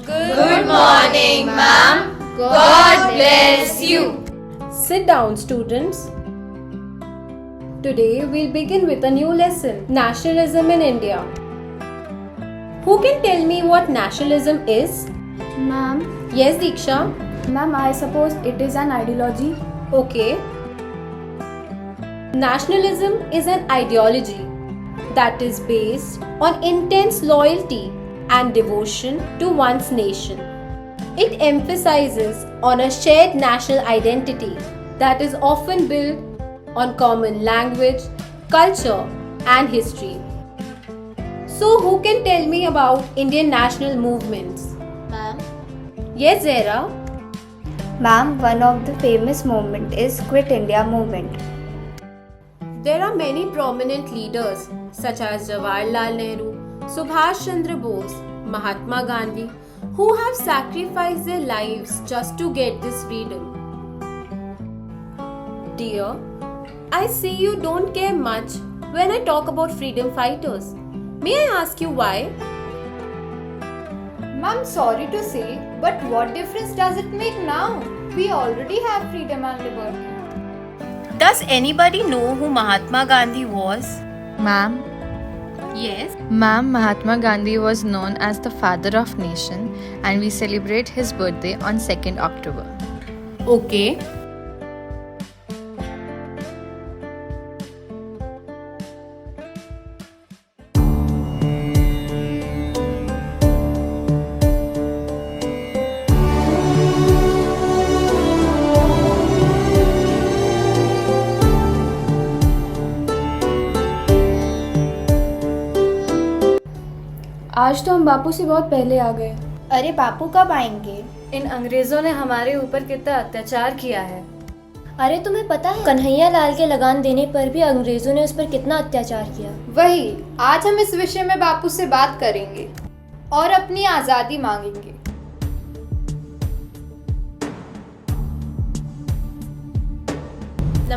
Good morning, ma'am. God bless you. Sit down, students. Today we'll begin with a new lesson, Nationalism in India. Who can tell me what nationalism is? Ma'am, Yes, Diksha. ma'am, I suppose it is an ideology. Okay. Nationalism is an ideology that is based on intense loyalty and devotion to one's nation. It emphasizes on a shared national identity that is often built on common language, culture, and history. So, who can tell me about Indian national movements? Ma'am, Yes, Zara. ma'am, one of the famous movement is Quit India movement. There are many prominent leaders such as Jawaharlal Nehru, Subhash Chandra Bose, Mahatma Gandhi, who have sacrificed their lives just to get this freedom. Dear, I see you don't care much when I talk about freedom fighters. May I ask you why? Ma'am, sorry to say, but what difference does it make now? We already have freedom and liberty. Does anybody know who Mahatma Gandhi was? Ma'am, Yes. Ma'am, Mahatma Gandhi was known as the father of nation and we celebrate his birthday on 2nd October. Okay. आज तो हम बापू से बहुत पहले आ गए। अरे बापू कब आएंगे? इन अंग्रेजों ने हमारे ऊपर कितना अत्याचार किया है। अरे तुम्हें पता है कन्हैया लाल के लगान देने पर भी अंग्रेजों ने उस पर कितना अत्याचार किया। वही, आज हम इस विषय में बापू से बात करेंगे और अपनी आज़ादी मांगेंगे।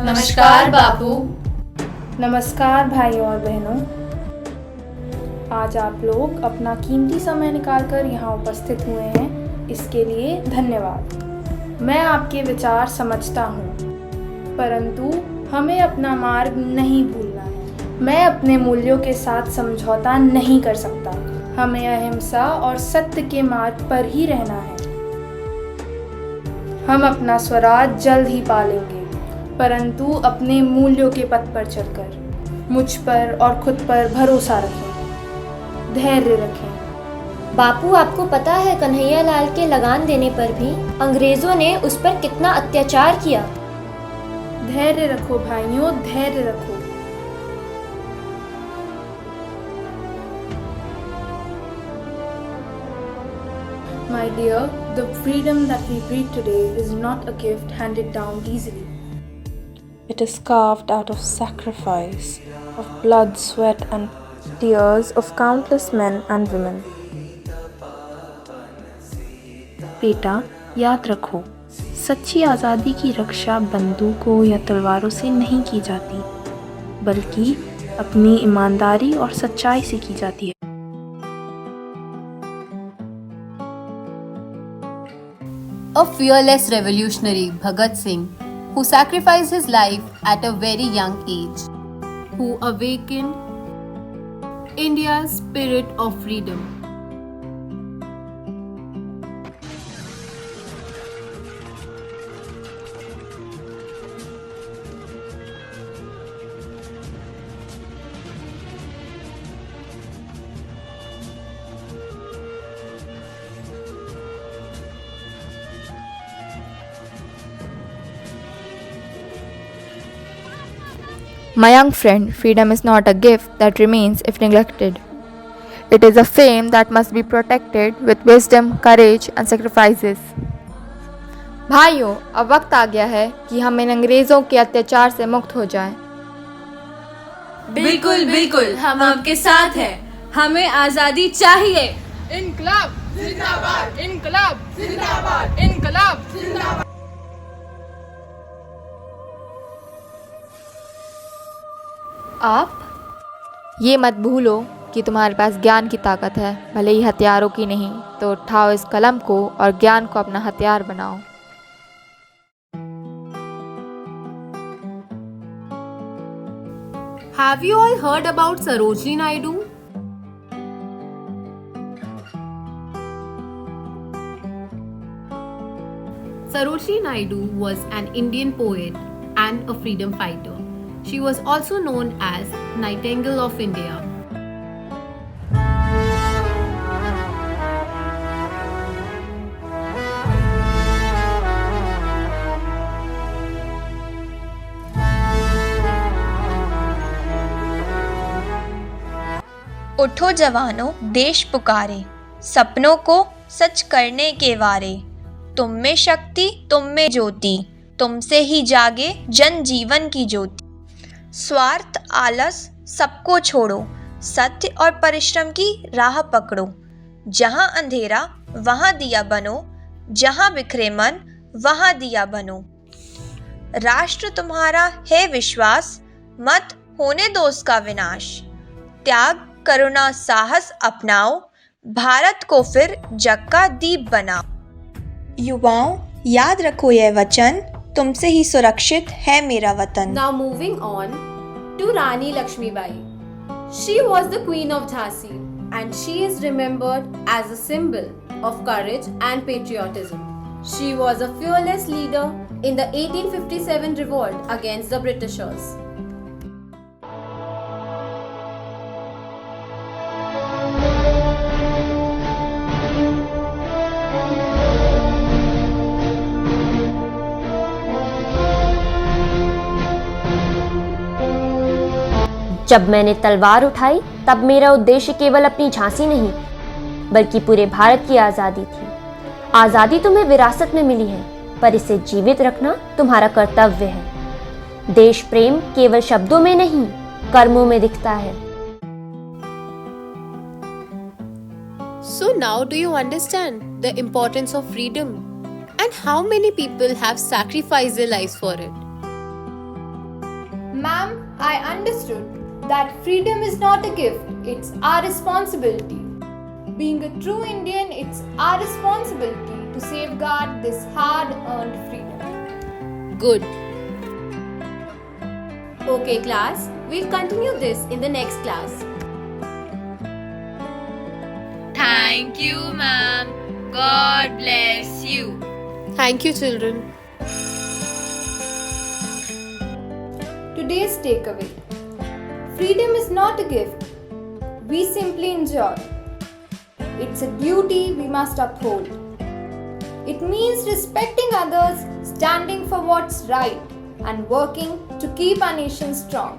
नमस्कार बापू। नमस्कार भाइयों और बहनों। आज आप लोग अपना कीमती समय निकालकर यहाँ उपस्थित हुए हैं, इसके लिए धन्यवाद। मैं आपके विचार समझता हूँ, परंतु हमें अपना मार्ग नहीं भूलना है। मैं अपने मूल्यों के साथ समझौता नहीं कर सकता। हमें अहिंसा और सत्य के मार्ग पर ही रहना है। हम अपना स्वराज जल्द ही पालेंगे, परंतु अपने मूल्यों के पथ पर चलकर। मुझ पर और खुद पर भरोसा रखें, धैर्य रखें। बापू आपको पता है कन्हैया लाल के लगान देने पर भी अंग्रेजों ने उस पर कितना अत्याचार किया। धैर्य रखो भाइयों, धैर्य रखो। My dear, the freedom that we breathe today is not a gift handed down easily. It is carved out of sacrifice, of blood, sweat and tears of countless men and women. बेटा, याद रखो, सच्ची आज़ादी की रक्षा बंदूकों या तलवारों से नहीं की जाती, बल्कि अपनी ईमानदारी और सच्चाई से की जाती है। A fearless revolutionary, Bhagat Singh, who sacrificed his life at a very young age, who awakened India's spirit of freedom. My young friend, freedom is not a gift that remains if neglected. It is a fame that must be protected with wisdom, courage and sacrifices. भाइयों, अब वक्त आ गया है कि हम इन अंग्रेजों के अत्याचार से मुक्त हो जाएं। बिल्कुल बिल्कुल, हम आपके साथ हैं। हमें आजादी चाहिए। इनकलाब जिंदाबाद, इनकलाब जिंदाबाद, इनकलाब जिंदाबाद। आप ये मत भूलो कि तुम्हारे पास ज्ञान की ताकत है, भले ही हथियारों की नहीं, तो उठाओ इस कलम को और ज्ञान को अपना हथियार बनाओ। Have you all heard about Sarojini Naidu? Sarojini Naidu was an Indian poet and a freedom fighter. She was also known as Nightingale of India. उठो जवानों देश पुकारे, सपनों को सच करने के वारे, तुम में शक्ति तुम में ज्योति, तुमसे ही जागे जन जीवन की ज्योति। स्वार्थ आलस सबको छोड़ो, सत्य और परिश्रम की राह पकड़ो, जहाँ अंधेरा वहाँ दिया बनो, जहाँ बिखरे मन वहाँ दिया बनो। राष्ट्र तुम्हारा है विश्वास, मत होने दो उसका विनाश, त्याग करुणा साहस अपनाओ, भारत को फिर जग का दीप बनाओ। युवाओं याद रखो यह वचन, तुमसे ही सुरक्षित है मेरा वतन। Now moving on to Rani Lakshmibai. She was the queen of Jhansi and she is remembered as a symbol of courage and patriotism. She was a fearless leader in the 1857 revolt against the Britishers. जब मैंने तलवार उठाई तब मेरा उद्देश्य केवल अपनी झांसी नहीं बल्कि पूरे भारत की आज़ादी थी। आज़ादी तुम्हें विरासत में मिली है, पर इसे जीवित रखना तुम्हारा कर्तव्य है। देश प्रेम केवल शब्दों में नहीं, कर्मों में दिखता है। So now do you understand the importance of freedom and how many people have sacrificed their lives for it? Ma'am, I understood that freedom is not a gift, it's our responsibility. Being a true Indian, it's our responsibility to safeguard this hard-earned freedom. Good. Okay class, we'll continue this in the next class. Thank you, ma'am. God bless you. Thank you, children. Today's takeaway. Freedom is not a gift. We simply enjoy. It's a duty we must uphold. It means respecting others, standing for what's right, and working to keep our nation strong.